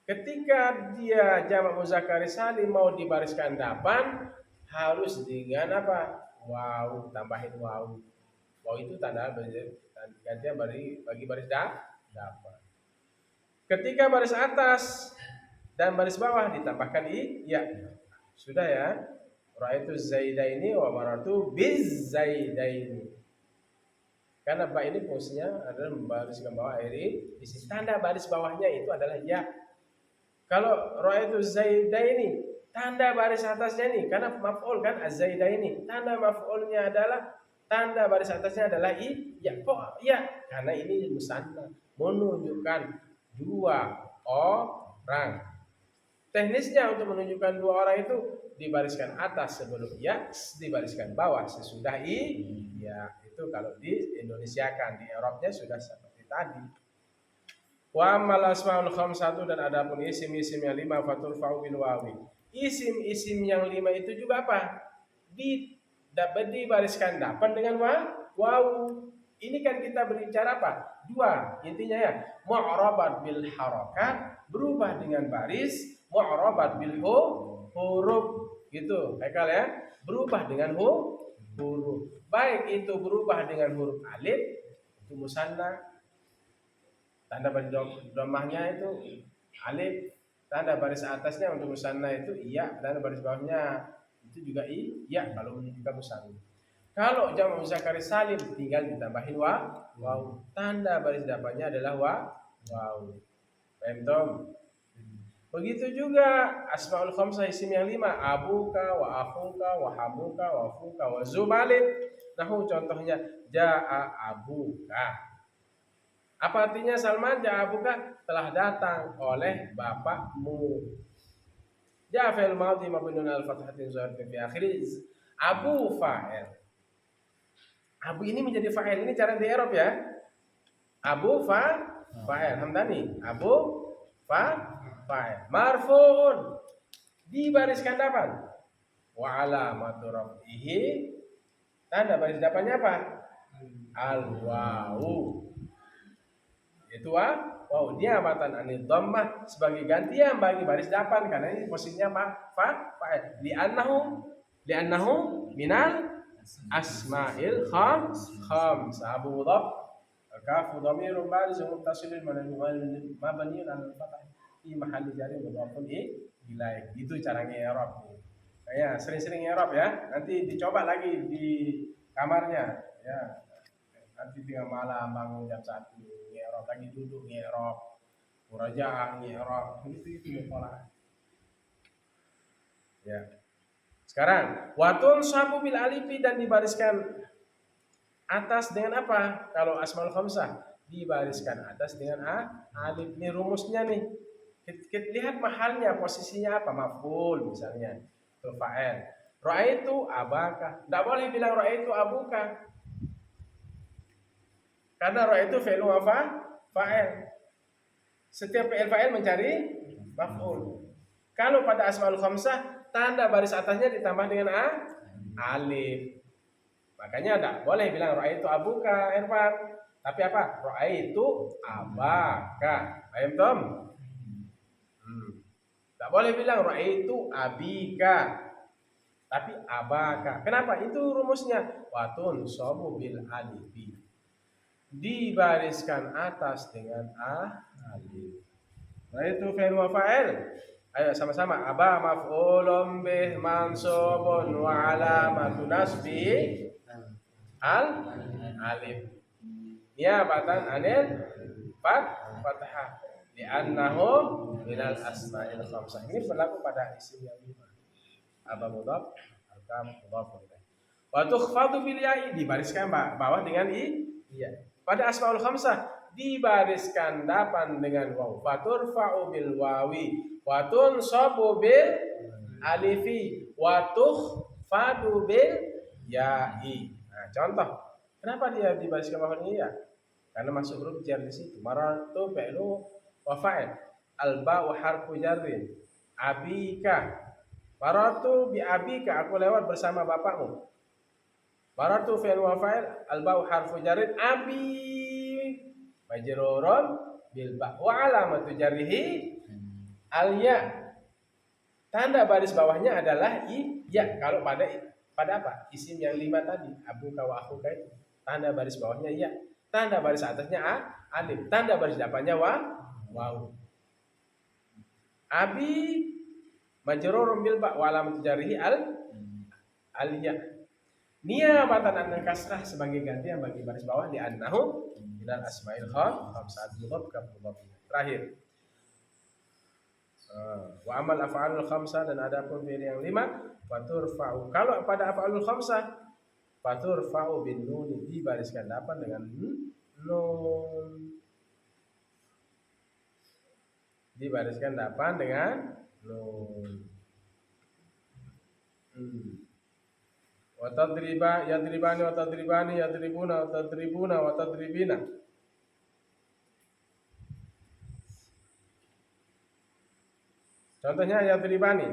Ketika dia jamak mudzakkaris salim mau dibariskan dapan harus dengan apa? Waw, tambahin waw. Waw itu tanda gantian bagi baris dapan. Ketika baris atas dan baris bawah ditambahkan ya. Sudah ya. Ra'aitu zaidaini wa marartu biz zaidaini. Karena ba ini fungsinya adalah membariskan bawah iri. Di sini tanda baris bawahnya itu adalah ya. Kalau ra'aitu zaidaini, tanda baris atasnya nih, karena maf'ul kan az-zaidaini. Tanda maf'ulnya adalah, tanda baris atasnya adalah ya. Kok ya? Karena ini musanna, menunjukkan dua orang. Teknisnya untuk menunjukkan dua orang itu dibariskan atas sebelum ya, dibariskan bawah sesudah ya. Itu kalau di Indonesia kan, di Eropanya sudah seperti tadi. Wa amal asmaul khamsatu, dan adapun isim-isim yang 5 fatul fa'u bil wawi. Isim-isim yang 5 itu juga apa? Dibariskan dapan dengan waw. Ini kan kita berbicara apa? Dua, intinya ya. Mu'rabat bil harakat, berubah dengan baris. Mu'rabat bil huruf, gitu. Haikal ya. Berubah dengan huruf. Baik itu berubah dengan huruf alif, itu musanna. Tanda baris dhammahnya itu alif, tanda baris atasnya untuk musanna itu iya, dan baris bawahnya itu juga iya kalau menunjukkan musanna. Kalau jamak mudzakkaris salim tinggal ditambahin waw. Tanda baris depannya adalah waw. Paham? Begitu juga asmaul khamsah, isim yang 5, abuka wa akhuka wa hamuka wa fuka wa zubalin. Nahu contohnya jaa abuka. Apa artinya Salman? Jaa abuka, telah datang oleh bapakmu. Jaa fi'il madhi mabniun al fathatin zahiratin fi akhirih. Abu fa'il. Abu ini menjadi fa'il. Ini cara di i'rab ya. Abu fa'il. Hamdani. Abu fa'il. Marfu'un. Dibariskan dapan. Wa alamatu raf'ihi. Tanda baris dapannya apa? Al-wawu. Itu wow, dia abatan anil dhammah sebagai gantian bagi baris depan karena ini posisinya fa'il. Li'annahu minal asma'il khamsah. Abu mudhaf kafu dhamirun barizun muttasilun mabniun 'alal fath fi mahalli jarri mudhafun ilaih. Itu cara nge-i'rab. Kayak sering-sering nge-i'rab ya. Nanti dicoba lagi di kamarnya ya. Nanti tinggal malam bangun jam 1 nge-i'rab lagi, duduk nge-i'rab, murajaah nge-i'rab, itu pola. Ya. Sekarang watun sabu bil alifi dan dibariskan atas dengan apa? Kalau asmaul khamsah dibariskan atas dengan alif. Ini rumusnya nih. Kita lihat mahalnya, posisinya apa? Maf'ul misalnya. Itu fa'il. Ra'aitu abaka. Enggak boleh bilang ra'aitu abuka. Karena ra'aitu fi'il apa? Fa'il. Setiap fi'il fa'il mencari maf'ul. Kalau pada asmaul khamsah tanda baris atasnya ditambah dengan alif. Makanya tidak boleh bilang ra'aitu abuka Irfan. Tapi apa? Ra'aitu abaka. Paham Tom? Tidak boleh bilang ra'aitu abika. Tapi abaka. Kenapa? Itu rumusnya. Watun sobu bil alifi. Dibariskan atas dengan alif. Ra'aitu fi'il wa fa'il. Ayo sama-sama. Aba maf'ulun bih mansubun wa alamatu nasbihi alif. Niyabatan anil fathah. Li'annahu minal asma'il khamsah. Ini berlaku pada isim yang 5. Aba mudhaf, arkam mudhaf ilaih. Wa tukhfadu bil ya'i, dibariskan bawah dengan iya. Pada asmaul khamsah dibariskan depan dengan waw. Faturfa'u bil wawi, wa tunsabu bil alifi, wa tukhfadu bil ya'i. Nah, contoh. Kenapa dia dibariskan bawah dengan iya? Karena masuk huruf jar di situ. Marartu fi'lu wa fa'il. Alba wa harfu jarrin. Abika. Marartu bi abika, aku lewat bersama bapakmu. Marartu fi'il wa fa'il, alba wa harfu jarrin, abi majrurun bil ba wa alamatu jarrihi al ya. Tanda baris bawahnya adalah ya. Kalau pada apa? Isim yang 5 tadi, abuka wa akhuka itu. Tanda baris bawahnya ya. Tanda baris atasnya alif. Tanda baris depannya waw. Abi majrurun bil ba wa alamatu jarrihi al ya. Niyabatan an kasrah sebagai gantian bagi baris bawah di annahu minal asma'il khamsah mudhaf ka mudhaf. Terakhir. Wa amal af'alul khamsah, dan ada pun fi'il yang 5 faturfa'u. Kalau pada af'alul khamsah faturfa'u bin nun, dibariskan depan dengan nun. Dibariskan depan dengan nun. Wa tadriba yadribani wa tadribani yadribuna wa tadribuna wa tadribina. Contohnya yadribani.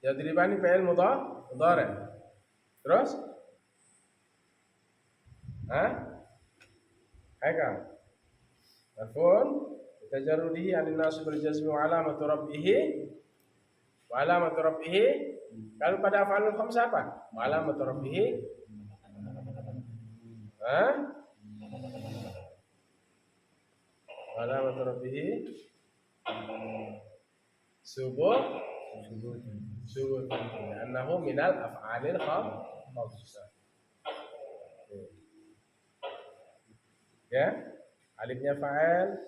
Yadribani fi'il mudhari'. Terus? Haika. Marfu'un tajarrudihi 'anil nasb bil jazmi wa 'alamatu rafihi. Wa 'alamatu rafihi. Kalau pada af'alul khamsah apa? Wa 'alamatu rafihi. Wa 'alamatu rafihi subut annahu minal af'alil khamsah. Ya, alifnya fa'il,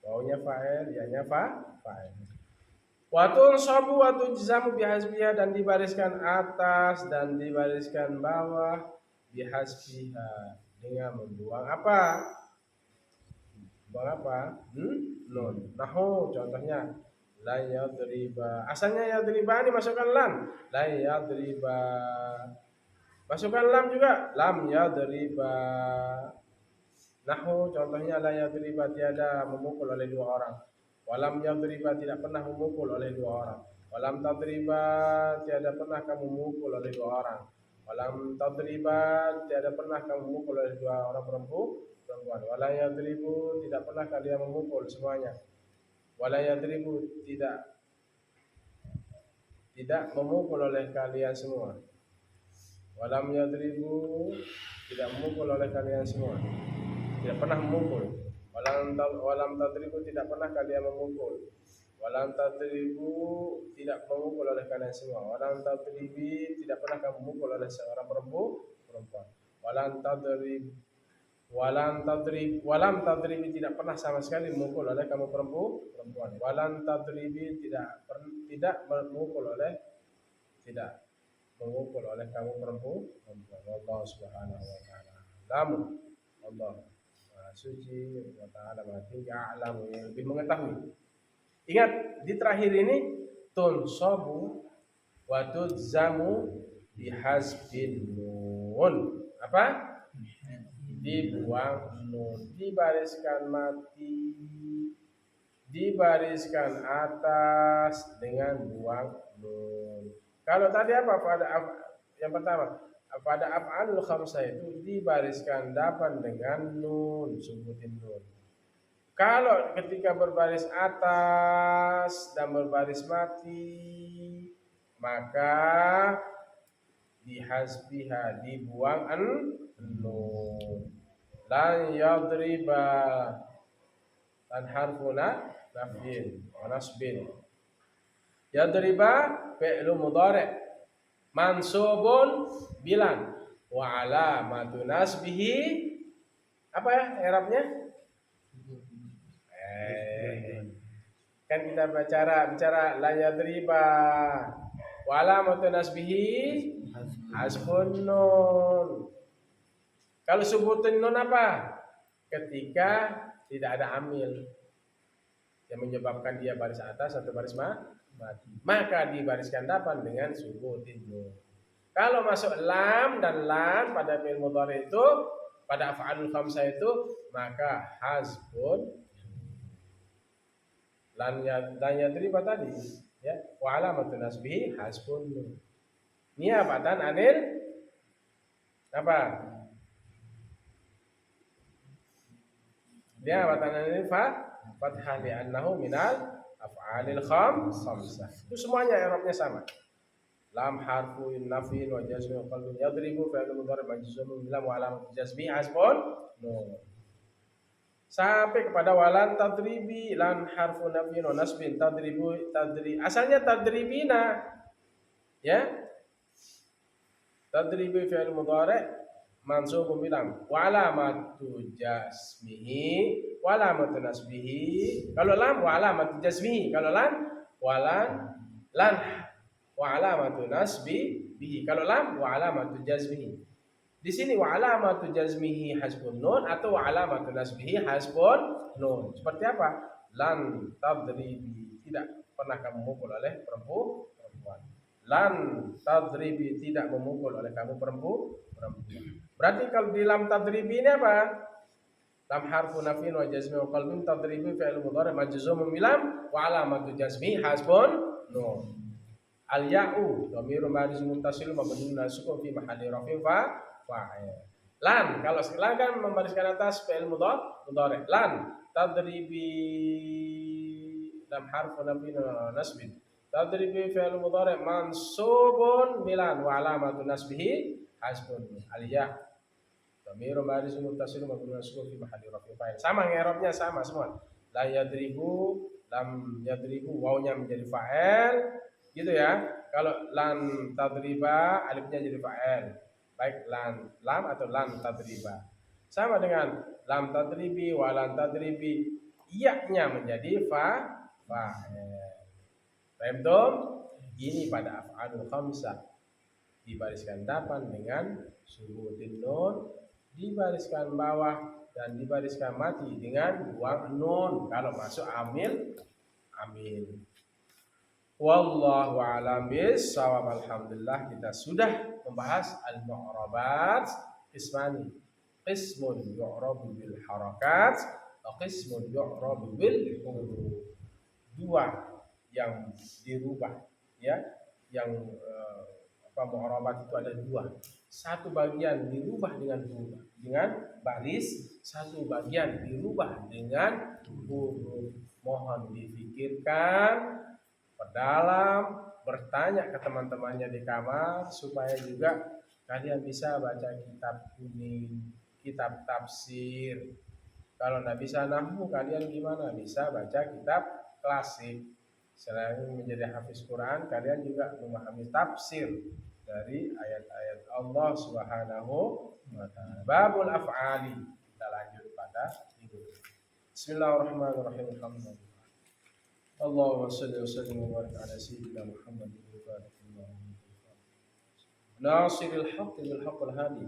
wawunya fa'il, ya-nya fa'il. Wa tunsabu wa tujzamu bihasbiha, dan dibariskan atas dan dibariskan bawah bihasbiha dengan membuang apa? Buang apa? Nun. Nahu contohnya la yadriba. Asalnya yadriba ini masukkan lam. La yadriba. Masukkan lam juga. Lam yadriba. Nahu contohnya la yadriba, tiada memukul oleh 2 orang. Walam yadriba, tidak pernah memukul oleh 2 orang. Walam tadriba, tiada pernah kamu memukul oleh 2 orang. Walam tadriba, tiada pernah kamu memukul oleh 2 orang perempuan. Wala yadribu, tidak pernah kalian memukul semuanya. Wala yadribu, tidak memukul oleh kalian semua. Walam yadribu, tidak memukul oleh kalian semua. Tidak pernah memukul. Walam tadribu, tidak pernah kalian memukul. Walam tadribu, tidak memukul oleh kalian semua. Walam tadribi, tidak pernah kamu memukul oleh seorang perempuan. Walam tadribi, tidak pernah sama sekali memukul oleh kamu perempuan. Walam tadribi, tidak memukul oleh kamu perempuan. Allah Subhanahu wa taala. Allah suci wa ta'ala maha a'lam, yang lebih mengetahui. Ingat di terakhir ini tunsabu wa tudzamu bihasbin nun. Apa? Dibuang nun, dibariskan mati, dibariskan atas dengan buang nun. Kalau tadi apa yang pertama? Pada af'alul khamsah itu dibariskan dapan dengan nun, sebutin nun. Kalau ketika berbaris atas dan berbaris mati, maka dihasbiha, dibuang nun. Lan yadriba, dan harfuna nafyin wa nasbin. Yadriba fi'lu mudhari' mansubun bilan wa alamatu nasbihi, apa ya i'rabnya? Kan kita bicara la yadriba wa alamatu nasbihi hasbun nun. Kalau subutin nun apa? Ketika tidak ada amil yang menyebabkan dia baris atas atau baris mati, maka dibariskan dapan dengan subutin nun. Kalau masuk lam dan lam pada fi'il mudhari itu, pada af'alul khamsah itu, maka hasbun lan yadriba tadi, ya, wa alamatun nasbihi hasbun nun. Niyabatan anil apa? Niyabatan anil fathah li'annahu minal af'alil khamsah. Itu semuanya i'rabnya sama. Lam harfu nafyin wa jazmin wa qalbun. Yadribu fi'lu mudhari' majzumun lam wa alamat jazmi hasbun nun. Sampai kepada walan tadribi, lan harfu nafyin wa nasbin, asalnya tadribina, ya. Tadribi fi'lu mudhari' mansubun bilam wa alamatu jazmihi wa alamatu nasbihi. Kalau lam wa alamatu jazmihi, kalau lan wa alamatu nasbihi, kalau lam wa alamatu jazmihi. Di sini wa alamatu jazmihi hasbun nun atau wa alamatu nasbihi hasbun nun. Seperti apa? Lan tadribi, tidak pernah kamu memukul oleh perempuan. Lan tadribi, tidak memukul oleh kamu perempuan. Berarti kalau di lam tadribi ini apa? Lam harfu nafyin wa jazmin wa qalbin, tadribi fi'il mudhari' majzumun bilam wa alamatu jazmihi hasbun nun. Al ya'u dhamirun barizun muttasilun mabniun 'ala sukun fi mahalli raf'in fa'il. Lan, kalau lan kan membariskan atas fi'il mudhari'. Lan tadribi lam harfu nafyin wa nasbin. Tadribi fi'il mudhari' mansubun bilan wa alamatu nasbihi hasbun. Al ya' dhamirun barizun muttasilun mabniun 'ala sukun fi mahalli raf'in fa'il. Sama i'rabnya sama semua. La yadribu, lam yadribu, wawunya menjadi fa'il. Gitu ya. Kalau lan tadriba, alifnya jadi fa'il. Baik lam atau lan tadriba. Sama dengan lam tadribi wa lan tadribi, iya-nya menjadi fa'il. Paham? Ini pada af'alul khamsah. Dibariskan dapan dengan subutin nun, dibariskan bawah dan dibariskan mati dengan buang nun kalau masuk amil. Wallahu a'lam bissawab. Alhamdulillah, kita sudah membahas al-mu'rabat qismani. Qismun yu'rabu bil harakat wa qismun yu'rabu bil huruf. Dua yang dirubah, ya. Yang mu'rabat itu ada dua. Satu bagian dirubah dengan baris, satu bagian dirubah dengan huruf. Mohon difikirkan, perdalam, bertanya ke teman-temannya di kamar supaya juga kalian bisa baca kitab kuning, kitab tafsir. Kalau nggak bisa nahwu, kalian gimana? Bisa baca kitab klasik. Selain menjadi hafiz Quran, kalian juga memahami tafsir dari ayat-ayat Allah Subhanahu wa taala. Babul af'ali. Kita lanjut pada itu. Bismillahirrahmanirrahim. Alhamdulillah. Allahumma shalli wa sallim wa barik ala sayyidina Muhammad nasiril haqqi bil haqqil hadi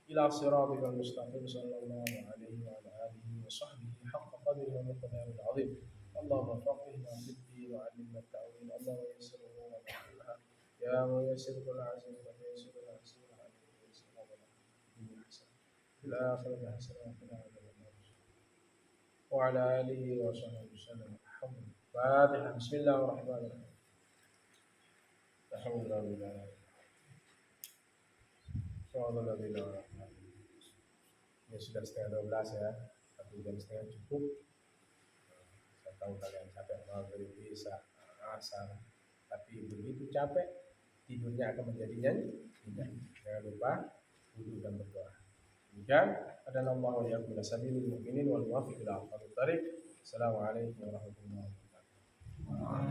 ila siratikal mustaqim sallallahu alaihi wa ala alihi wa sahbihi haqqa qadrihi wa miqdarihil azim. Allahumma faqihna fid din wa 'allimna at-ta'wil. Allahumma yassir umurana kullaha ya muyassir kull 'asir wa yassir al-'asir 'alayhi wa yassir al-'asir hasan fil akhirati hasanah wa qina adzabannar wa 'ala alihi wa sahbihi wasallam. Fatihah. Bismillahirrahmanirrahim. Alhamdulillah. Ya sudah setengah 12 ya, 1 jam setengah cukup. Saya tahu kalian capek maghrib, isya, asar, tapi begitu capek tidurnya akan menjadi nyenyak. Jangan lupa wudu dan berdoa. Demikian adalah Allah wa iyyakum ila sabilil mu'minin wal muwaffiq ila aqwamit thariq. Assalamualaikum warahmatullahi wabarakatuh.